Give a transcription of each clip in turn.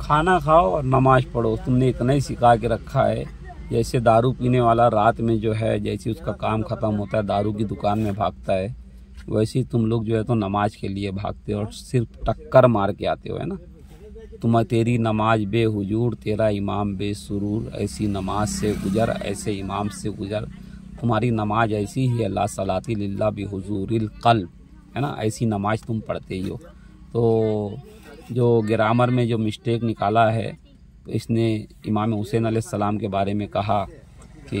खाना खाओ और नमाज पढ़ो। तुमने इतना ही सिखा के रखा है। जैसे दारू पीने वाला रात में जो है जैसे उसका काम ख़त्म होता है दारू की दुकान में भागता है, वैसे ही तुम लोग जो है तो नमाज के लिए भागते हो और सिर्फ टक्कर मार के आते हो, है ना। तेरी नमाज बेहुजूर, तेरा इमाम बेसुरूर, ऐसी नमाज से गुजर, ऐसे इमाम से गुजर। तुम्हारी नमाज ऐसी ही अल्लाह सलाती लिल्लाह बिहुजूरिल क़ल्ब, है ना, ऐसी नमाज तुम पढ़ते ही हो। तो जो ग्रामर में जो मिस्टेक निकाला है, तो इसने इमाम हुसैन अलैहिस्सलाम के बारे में कहा कि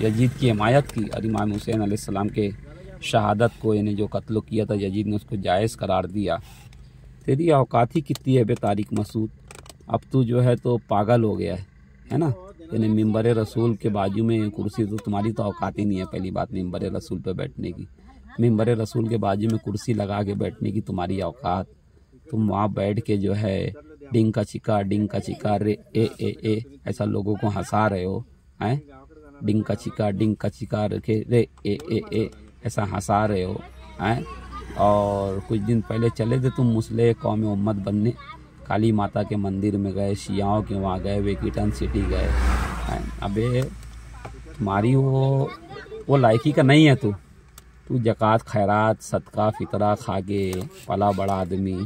यजीद की हिमायत की और इमाम हुसैन अलैहिस्सलाम के शहादत को, यानी जो कत्ल किया था यजीद ने, उसको जायज़ करार दिया। तेरी औकात ही कितनी है बे तारिक मसूद, अब तू जो है तो पागल हो गया है ना। यानी मिंबर रसूल के बाजू में कुर्सी, तो तुम्हारी तो औकात ही नहीं है। पहली बात, मिंबर रसूल पे बैठने की, मिंबर रसूल के बाजू में कुर्सी लगा के बैठने की तुम्हारी औकात। तुम वहाँ बैठ के जो है डिंग का चिका रे ए ऐसा लोगों को हंसा रहे हो, हैं। डिंग का चिका रखे रे ए ऐसा हंसा रहे हो, हैं। और कुछ दिन पहले चले थे तुम मुस्लिम कौम उम्मत बनने, काली माता के मंदिर में गए, शियाओं के वहाँ गए, वेकिटन सिटी गए। अबे तुम्हारी वो लायकी का नहीं है। तू जक़ात खैरात सदका फितरा खा के पला बड़ा आदमी,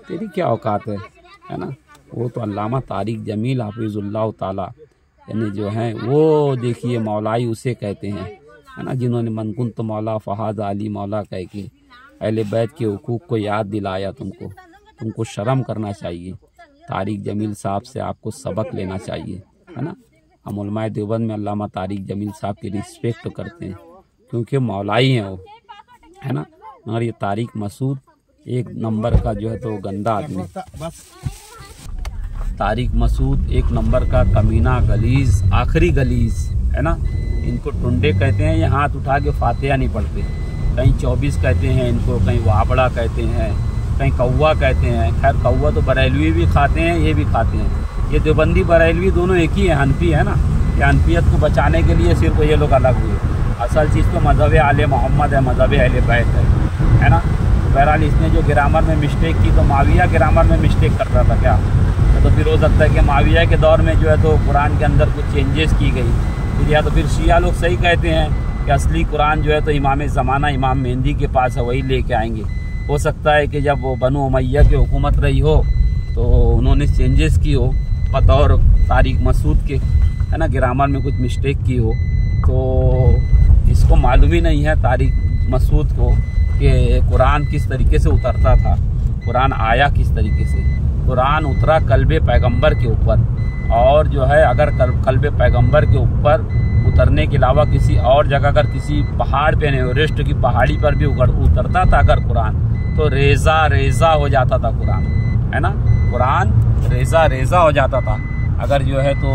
तेरी क्या औकात है ना। वो तो अल्लामा तारिक जमील हाफिज़ुल्लाह ताला यानी जो हैं वो देखिए मौलाई उसे कहते हैं, है ना, जिन्होंने मनकुन तो मौला फ़हाद अली मौला कह के अहले बैत के हुकूक को याद दिलाया। तुमको शर्म करना चाहिए। तारिक जमील साहब से आपको सबक लेना चाहिए, है ना। हम उलमाए देवबंद में अल्लामा तारिक जमील साहब की रिस्पेक्ट करते हैं क्योंकि मौलाई हैं वो, है ना। मगर ये तारिक मसूद एक नंबर का जो है तो गंदा आदमी, तारिक मसूद एक नंबर का कमीना, गलीज, आखिरी गलीज, है ना। इनको टुंडे कहते हैं, ये हाथ उठा के फातिहा नहीं पढ़ते। कहीं 24 कहते हैं इनको, कहीं वाबड़ा कहते हैं, कहीं कौवा कहते हैं। खैर कौवा तो बरेलवी भी खाते हैं, ये भी खाते हैं। ये देवबंदी बरेलवी दोनों एक ही है, हनफी है ना। ये हनफियत को बचाने के लिए सिर्फ ये लोग अलग हुए। असल चीज़ तो मज़हब आले मोहम्मद है, मज़हब अहले बैत है ना। बहरहाल इसने जो ग्रामर में मिस्टेक की, तो माविया ग्रामर में मिस्टेक कर रहा था क्या, तो फिर हो सकता है कि माविया के दौर में जो है तो कुरान के अंदर कुछ चेंजेस की गई, फिर या तो फिर शिया लोग सही कहते हैं कि असली कुरान जो है तो इमाम ज़माना इमाम मेहंदी के पास है, वही लेके आएंगे। हो सकता है कि जब वो बनु उमैया की हुकूमत रही हो तो उन्होंने चेंजेस की हो बतौर तारिक मसूद के, है ना, ग्रामर में कुछ मिस्टेक की हो। तो इसको मालूम ही नहीं है तारिक मसूद को कि कुरान किस तरीके से उतरता था, कुरान आया किस तरीके से। कुरान उतरा कल्बे पैगंबर के ऊपर, और जो है अगर कल्बे पैगंबर के ऊपर उतरने के अलावा किसी और जगह अगर किसी पहाड़ पे, एवरेस्ट की पहाड़ी पर भी उतरता था अगर कुरान, तो रेजा हो जाता था कुरान, है ना। कुरान रेजा हो जाता था अगर जो है तो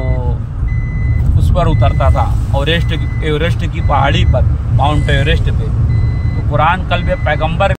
उस पर उतरता था, एवरेस्ट की पहाड़ी पर, माउंट एवरेस्ट पे। तो कुरान कल्बे पैगंबर